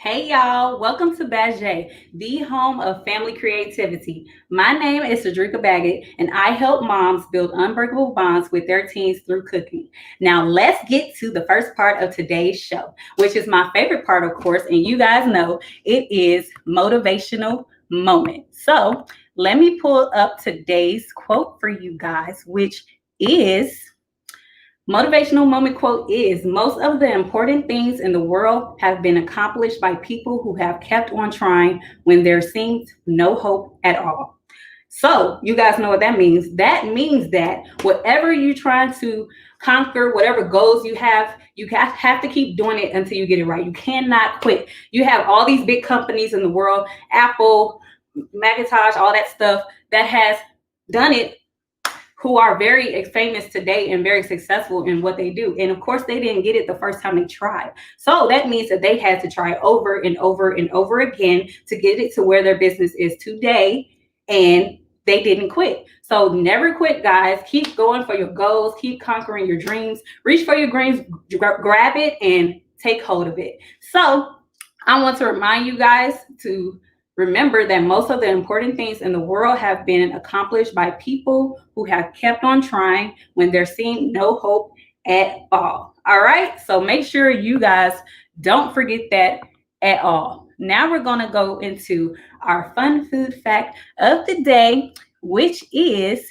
Hey y'all, welcome to Baget, the home of family creativity. My name is Cedrica Baggett, and I help moms build unbreakable bonds with their teens through cooking. Now, let's get to the first part of today's show, which is my favorite part, of course, and you guys know it is Motivational Moment. So, let me pull up today's quote for you guys, which is Motivational moment quote is most of the important things in the world have been accomplished by people who have kept on trying when there seems no hope at all. So, you guys know what that means. That means that whatever you're trying to conquer, whatever goals you have to keep doing it until you get it right. You cannot quit. You have all these big companies in the world, Apple, Macintosh, all that stuff that has done it, who are very famous today and very successful in what they do. And of course, they didn't get it the first time they tried. So that means that they had to try over and over and over again to get it to where their business is today. And they didn't quit. So never quit, guys. Keep going for your goals. Keep conquering your dreams. Reach for your dreams, grab it, and take hold of it. So I want to remind you guys to remember that most of the important things in the world have been accomplished by people who have kept on trying when there seemed no hope at all. All right. So make sure you guys don't forget that at all. Now we're going to go into our fun food fact of the day, which is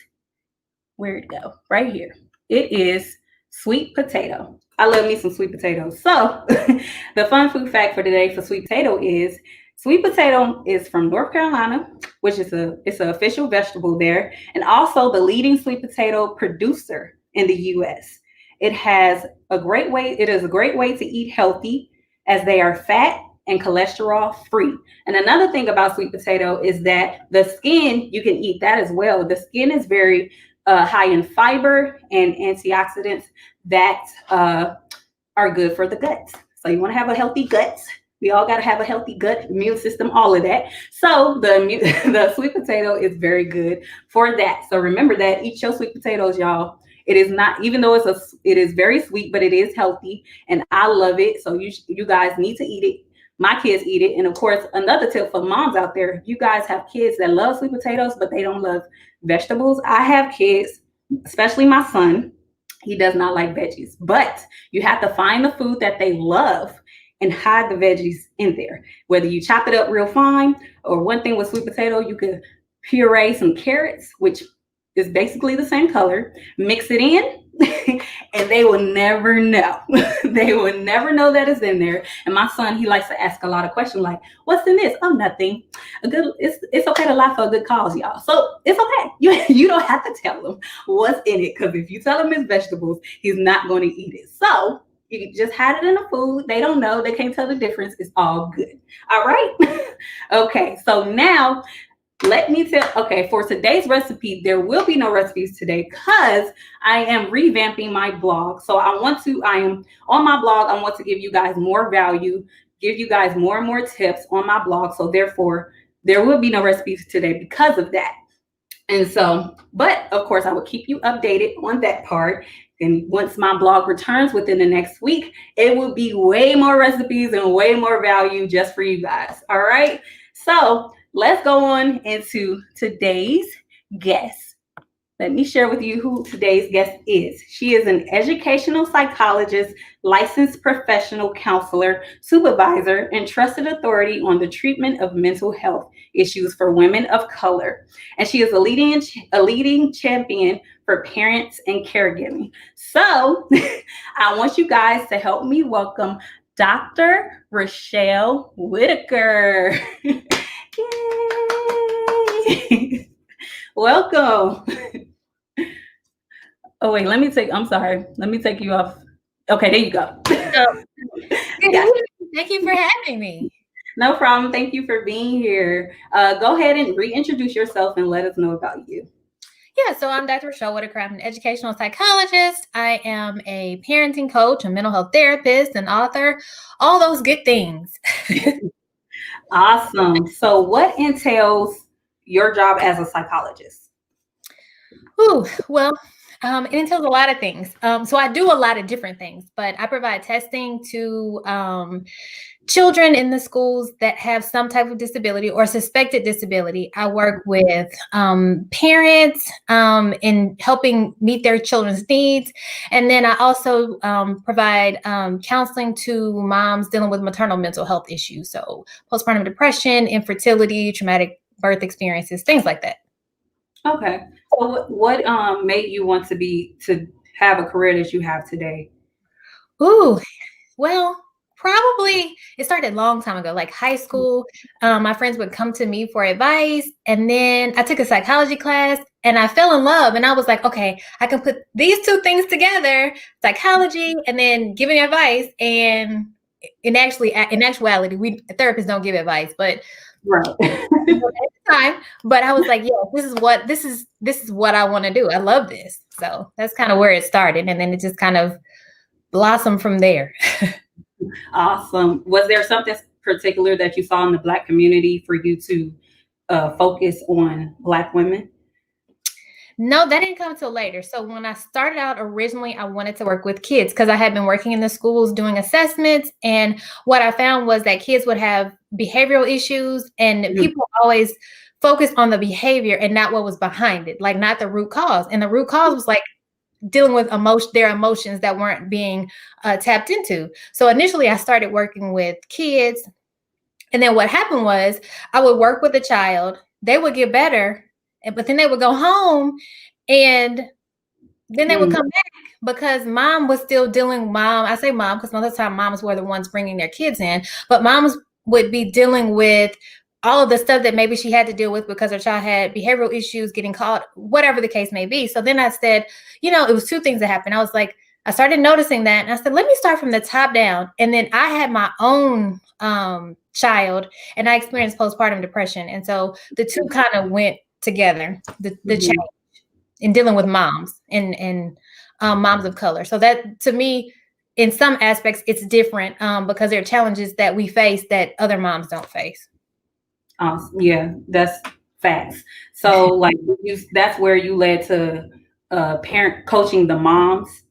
where'd it go? Right here. It is sweet potato. I love me some sweet potatoes. So the fun food fact for today for sweet potato is sweet potato is from North Carolina, which is it's an official vegetable there, and also the leading sweet potato producer in the U.S. It is a great way to eat healthy as they are fat and cholesterol free. And another thing about sweet potato is that the skin, you can eat that as well. The skin is very high in fiber and antioxidants that are good for the guts. So you want to have a healthy gut. We all got to have a healthy gut, immune system, all of that. So the sweet potato is very good for that. So remember that. Eat your sweet potatoes, y'all. It is not, even though it is very sweet, but it is healthy, and I love it. So you guys need to eat it. My kids eat it, and of course, another tip for moms out there: if you guys have kids that love sweet potatoes, but they don't love vegetables. I have kids, especially my son. He does not like veggies, but you have to find the food that they love and hide the veggies in there. Whether you chop it up real fine, or one thing with sweet potato, you could puree some carrots, which is basically the same color, mix it in, and they will never know. They will never know that it's in there. And my son, he likes to ask a lot of questions like, what's in this? Oh, nothing. It's okay to lie for a good cause, y'all. So it's okay. You don't have to tell him what's in it, because if you tell him it's vegetables, he's not going to eat it. So you can just hide it in the food. They don't know. They can't tell the difference. It's all good. All right. Okay. So now okay, for today's recipe, there will be no recipes today because I am revamping my blog. So I am on my blog. I want to give you guys more value, give you guys more and more tips on my blog. So therefore, there will be no recipes today because of that. And so, but of course, I will keep you updated on that part. And once my blog returns within the next week, it will be way more recipes and way more value just for you guys. All right. So let's go on into today's guest. Let me share with you who today's guest is. She is an educational psychologist, licensed professional counselor, supervisor, and trusted authority on the treatment of mental health issues for women of color. And she is a leading champion for parents and caregiving. So I want you guys to help me welcome Dr. Rochelle Whitaker. Yay! Welcome. Oh, wait, I'm sorry. Let me take you off. Okay, there you go. Thank you for having me. No problem. Thank you for being here. Go ahead and reintroduce yourself and let us know about you. Yeah, so I'm Dr. Rochelle Whitaker. I'm an educational psychologist. I am a parenting coach, a mental health therapist, an author, all those good things. Awesome. So what entails your job as a psychologist? Well, it entails a lot of things. So I do a lot of different things, but I provide testing to children in the schools that have some type of disability or suspected disability. I work with parents in helping meet their children's needs. And then I also provide counseling to moms dealing with maternal mental health issues. So postpartum depression, infertility, traumatic birth experiences, things like that. Okay. So what made you want to have a career that you have today? Ooh, well, probably it started a long time ago, like high school. My friends would come to me for advice. And then I took a psychology class and I fell in love. And I was like, okay, I can put these two things together, psychology and then giving advice. And in actuality, we therapists don't give advice, but Right. at the time, but I was like, yeah, this is what I want to do. I love this. So that's kind of where it started. And then it just kind of blossomed from there. Awesome. Was there something particular that you saw in the Black community for you to focus on Black women? No, that didn't come till later. So when I started out originally, I wanted to work with kids because I had been working in the schools doing assessments. And what I found was that kids would have behavioral issues and people always focused on the behavior and not what was behind it, like not the root cause. And the root cause was like dealing with their emotions that weren't being tapped into. So initially I started working with kids. And then what happened was I would work with a child, they would get better, but then they would go home and then they would come back because mom was still dealing. I say mom because most of the time moms were the ones bringing their kids in, but moms would be dealing with all of the stuff that maybe she had to deal with because her child had behavioral issues, getting caught, whatever the case may be. So then I said, it was two things that happened. I was like, I started noticing that and I said, let me start from the top down. And then I had my own child and I experienced postpartum depression. And so the two kind of went together, the change in dealing with moms and moms of color. So that to me, in some aspects, it's different because there are challenges that we face that other moms don't face. Yeah, that's facts. So like that's where you led to parent coaching the moms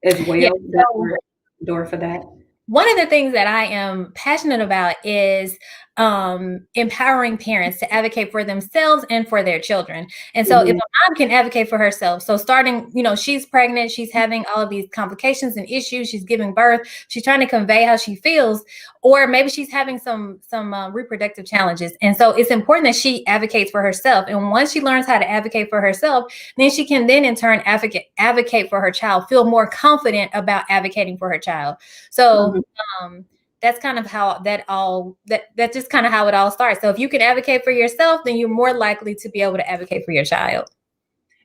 as well. Yeah, That's where the door for that. one of the things that I am passionate about is empowering parents to advocate for themselves and for their children. And so if a mom can advocate for herself, so starting, she's pregnant, she's having all of these complications and issues, she's giving birth, she's trying to convey how she feels, or maybe she's having some reproductive challenges. And so it's important that she advocates for herself. And once she learns how to advocate for herself, then she can then in turn advocate for her child, feel more confident about advocating for her child. So that's kind of how that's just kind of how it all starts. So if you can advocate for yourself, then you're more likely to be able to advocate for your child.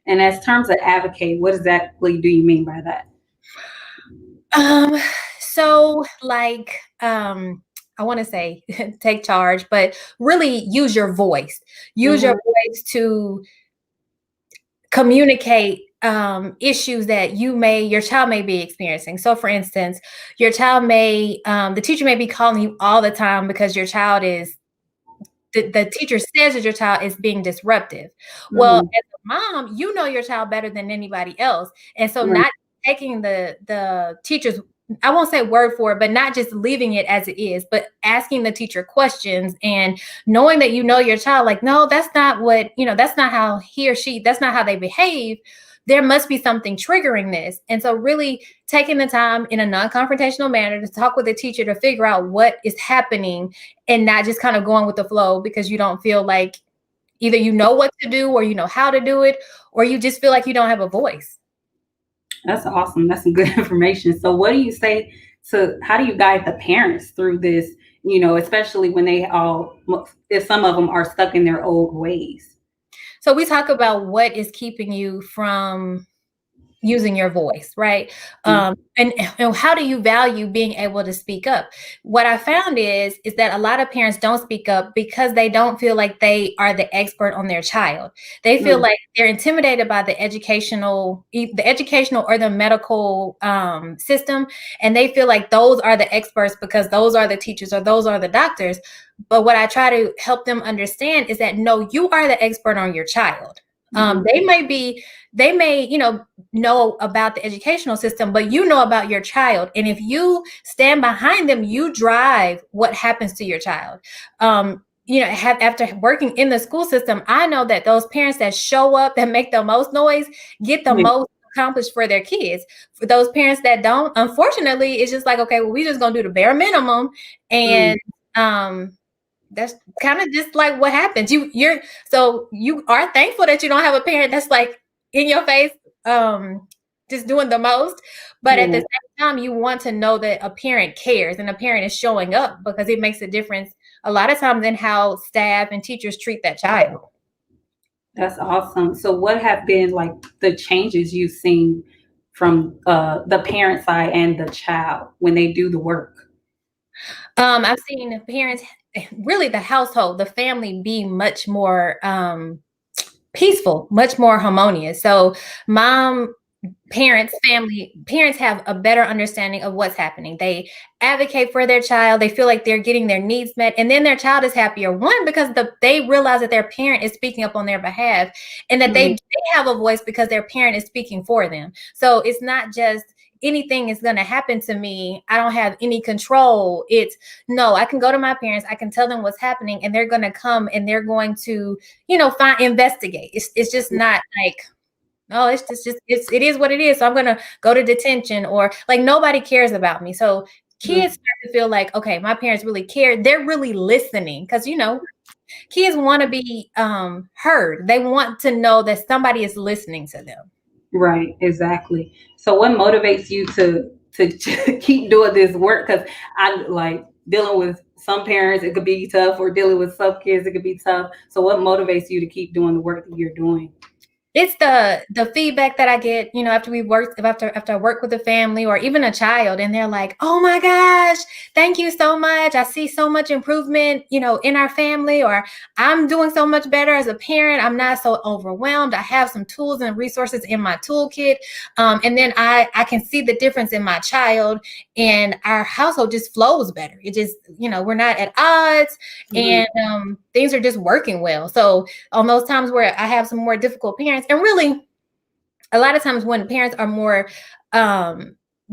And as terms of advocate, what exactly do you mean by that? So like, I want to say take charge, but really use your voice. Use your voice to communicate issues that your child may be experiencing. So for instance, your child the teacher may be calling you all the time because your child the teacher says that your child is being disruptive. Well, as a mom, you know your child better than anybody else. And so not taking the teacher's, I won't say word for it, but not just leaving it as it is, but asking the teacher questions and knowing that your child, like, no, that's not what, that's not how he or she, that's not how they behave. There must be something triggering this. And so really taking the time in a non-confrontational manner to talk with the teacher to figure out what is happening and not just kind of going with the flow because you don't feel like either you know what to do or you know how to do it, or you just feel like you don't have a voice. That's awesome. That's some good information. So what do you say how do you guide the parents through this, especially when if some of them are stuck in their old ways? So we talk about what is keeping you from using your voice, right? And how do you value being able to speak up? What I found is that a lot of parents don't speak up because they don't feel like they are the expert on their child. They feel like they're intimidated by the educational or the medical system. And they feel like those are the experts because those are the teachers or those are the doctors. But what I try to help them understand is that, no, you are the expert on your child. Mhm. They may, know about the educational system, but you know about your child. And if you stand behind them, you drive what happens to your child. After working in the school system, I know that those parents that show up, that make the most noise, get the Yeah. most accomplished for their kids. For those parents that don't, unfortunately, it's just like, okay, well, we just gonna do the bare minimum. And that's kind of just like what happens. So you are thankful that you don't have a parent that's like in your face, just doing the most. But at the Yeah. same time, you want to know that a parent cares and a parent is showing up, because it makes a difference a lot of times in how staff and teachers treat that child. That's awesome. So what have been like the changes you've seen from the parent side and the child when they do the work? I've seen parents, really the household, the family, be much more peaceful, much more harmonious. So parents have a better understanding of what's happening. They advocate for their child. They feel like they're getting their needs met, and then their child is happier. One, because they realize that their parent is speaking up on their behalf, and that they have a voice because their parent is speaking for them. So it's not just anything is going to happen to me, I don't have any control. It's no, I can go to my parents, I can tell them what's happening, and they're going to come and they're going to, investigate. It's just not like, oh, it is what it is. So I'm gonna go to detention, or like nobody cares about me. So kids start to feel like, okay, my parents really care. They're really listening, because kids want to be heard. They want to know that somebody is listening to them. Right, exactly. So what motivates you to keep doing this work? Because I like dealing with some parents, it could be tough, or dealing with some kids, it could be tough. So what motivates you to keep doing the work that you're doing? It's the feedback that I get, after I work with a family or even a child, and they're like, "Oh my gosh, thank you so much. I see so much improvement, in our family," or "I'm doing so much better as a parent. I'm not so overwhelmed. I have some tools and resources in my toolkit." And then I can see the difference in my child, and our household just flows better. It just, we're not at odds, and things are just working well. So on those times where I have some more difficult parents, and really a lot of times when parents are more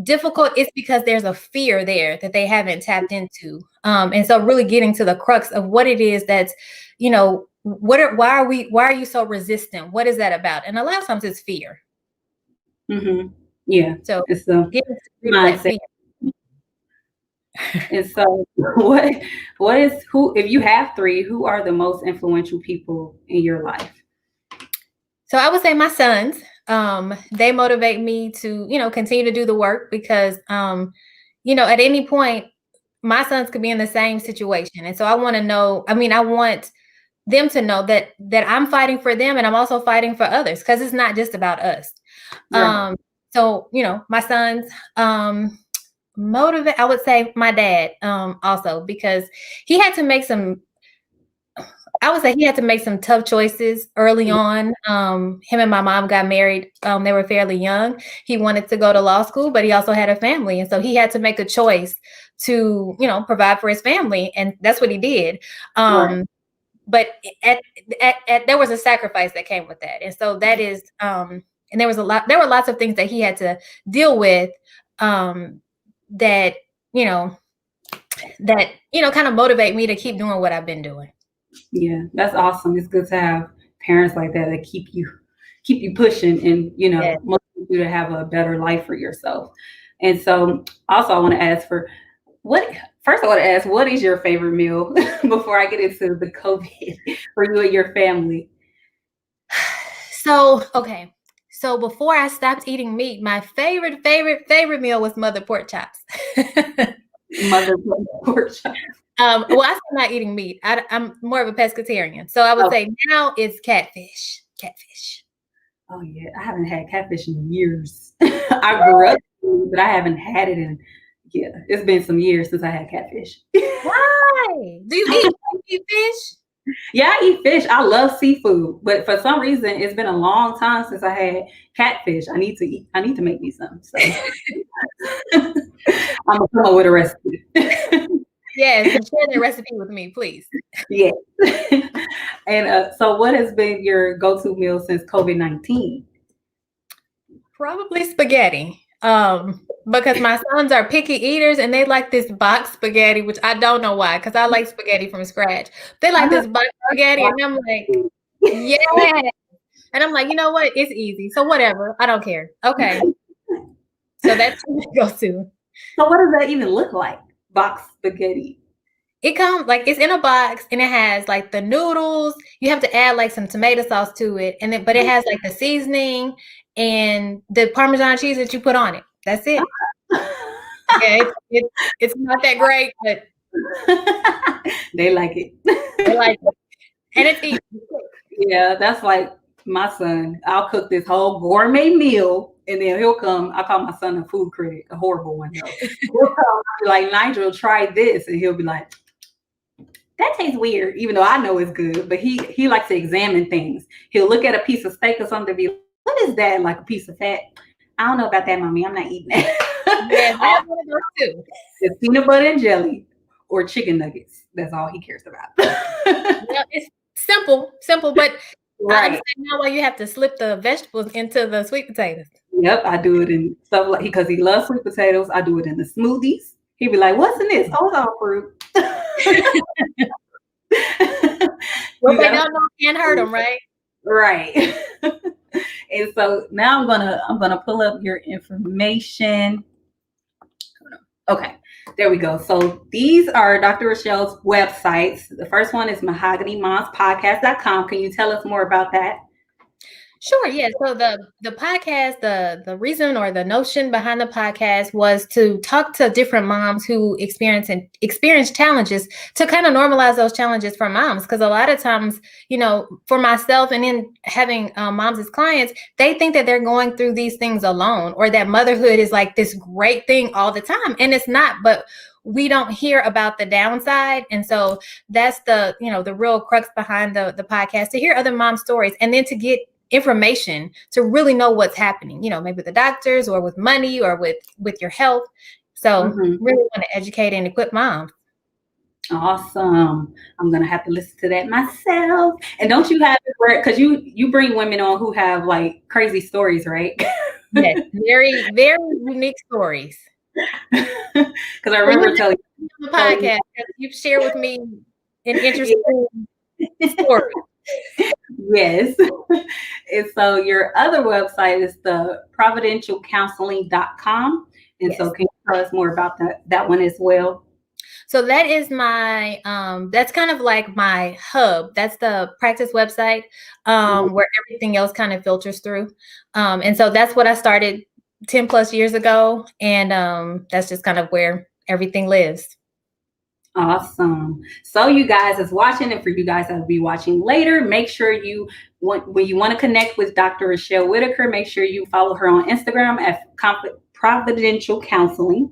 difficult, it's because there's a fear there that they haven't tapped into. And so really getting to the crux of what it is that's, why are you so resistant? What is that about? And a lot of times it's fear. Yeah, So it's the getting to the root of that mindset. fear. And so, what is who? If you have three, who are the most influential people in your life? So I would say my sons. They motivate me to, continue to do the work, because, at any point, my sons could be in the same situation, and so I want to know. I mean, I want them to know that I'm fighting for them, and I'm also fighting for others, because it's not just about us. Right. So my sons. Motivate. I would say my dad. Also, because he had to make some. I would say he had to make some tough choices early on. Him and my mom got married. They were fairly young. He wanted to go to law school, but he also had a family. And so he had to make a choice to, provide for his family. And that's what he did. Right. But there was a sacrifice that came with that. And so that is, and there were lots of things that he had to deal with, that, kind of motivate me to keep doing what I've been doing. Yeah, that's awesome. It's good to have parents like that that keep you pushing, and Yeah. motivate you to have a better life for yourself. And so, also, I want to ask for what. First, I want to ask, what is your favorite meal before I get into the COVID for you and your family? So, okay. So before I stopped eating meat, my favorite meal was mother pork chops. Mother pork chop. Well, I still not eating meat. I'm more of a pescatarian. So I would Oh, say now it's catfish. Catfish. oh yeah, I haven't had catfish in years. I grew up, but I haven't had it in. Yeah, it's been some years since I had catfish. Why? Do you eat fish? Yeah, I eat fish. I love seafood, but for some reason, it's been a long time since I had catfish. I need to eat. I need to make me some. So I'm gonna come up with a recipe. Yes, and share that recipe with me, please. Yeah. And so what has been your go-to meal since COVID-19? Probably spaghetti. Because my sons are picky eaters and they like this box spaghetti, which I don't know why, because I like spaghetti from scratch. They like this box spaghetti, and I'm like, yeah. And I'm like, you know what? It's easy. So whatever. I don't care. Okay. So that's what I go to. So what does that even look like? Box spaghetti. It comes like it's in a box and it has like the noodles. You have to add like some tomato sauce to it, and then but it has like the seasoning and the Parmesan cheese that you put on it. That's it. Yeah, it's not that great, but They like it. they like it, and it's easy. Yeah, that's like my son. I'll cook this whole gourmet meal, and then he'll come. I call my son a food critic, a horrible one though. He'll come I'll be like, Nigel, try this, and he'll be like, that tastes weird, even though I know it's good. But he likes to examine things. He'll look at a piece of steak or something, and be like, what is that? Like a piece of fat. I don't know about that, mommy. I'm not eating that. Yeah, I have one of those too. It's peanut butter and jelly or chicken nuggets. That's all he cares about. Yeah, it's simple, but I understand now why you have to slip the vegetables into the sweet potatoes. Yep, I do it in stuff like because he loves sweet potatoes. I do it in the smoothies. He'd be like, "What's in this?" Oh, it's all fruit. Well, they don't know can't hurt them, right? Right. And so now I'm gonna pull up your information. Okay, there we go. So these are Dr. Rochelle's websites. The first one is mahoganymomspodcast.com. Can you tell us more about that? Sure. Yeah. So the podcast, the reason or the notion behind the podcast was to talk to different moms who experience challenges to kind of normalize those challenges for moms. Because a lot of times, for myself and in having moms as clients, they think that they're going through these things alone, or that motherhood is like this great thing all the time, and it's not. But we don't hear about the downside. And so that's the real crux behind the podcast, to hear other moms' stories and then to get information to really know what's happening, maybe with the doctors or with money or with your health. So really want to educate and equip moms. Awesome. I'm going to have to listen to that myself. And don't you have it where, because you bring women on who have like crazy stories, right? Yes, very, very unique stories. Because I remember telling you on the podcast, you've shared with me an interesting story. Yes. And so your other website is the providentialcounseling.com. And so can you tell us more about that one as well? So that is my, that's kind of like my hub. That's the practice website where everything else kind of filters through. And so that's what I started 10 plus years ago. And that's just kind of where everything lives. Awesome. So you guys is watching, and for you guys that will be watching later, make sure when you want to connect with Dr. Rochelle Whitaker, make sure you follow her on Instagram at Providential Counseling.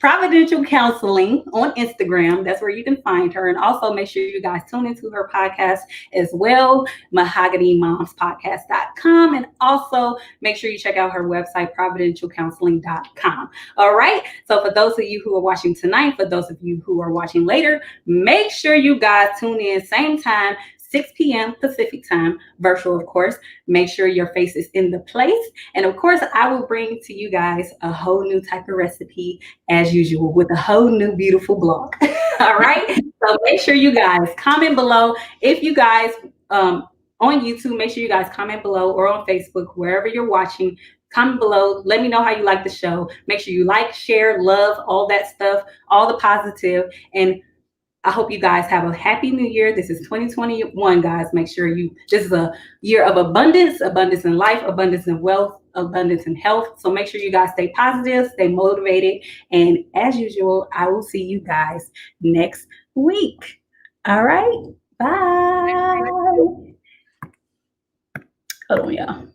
Providential Counseling on Instagram. That's where you can find her. And also make sure you guys tune into her podcast as well, mahoganymomspodcast.com. And also make sure you check out her website, providentialcounseling.com. All right. So for those of you who are watching tonight, for those of you who are watching later, make sure you guys tune in same time, 6 p.m. Pacific time, virtual, of course. Make sure your face is in the place. And of course, I will bring to you guys a whole new type of recipe as usual with a whole new beautiful blog. All right. So make sure you guys comment below. If you guys on YouTube, make sure you guys comment below, or on Facebook, wherever you're watching. Comment below. Let me know how you like the show. Make sure you like, share, love, all that stuff, all the positive. And I hope you guys have a happy new year. This is 2021, guys. Make sure this is a year of abundance in life, abundance in wealth, abundance in health. So make sure you guys stay positive, stay motivated. And as usual, I will see you guys next week. All right. Bye. Hold on, y'all.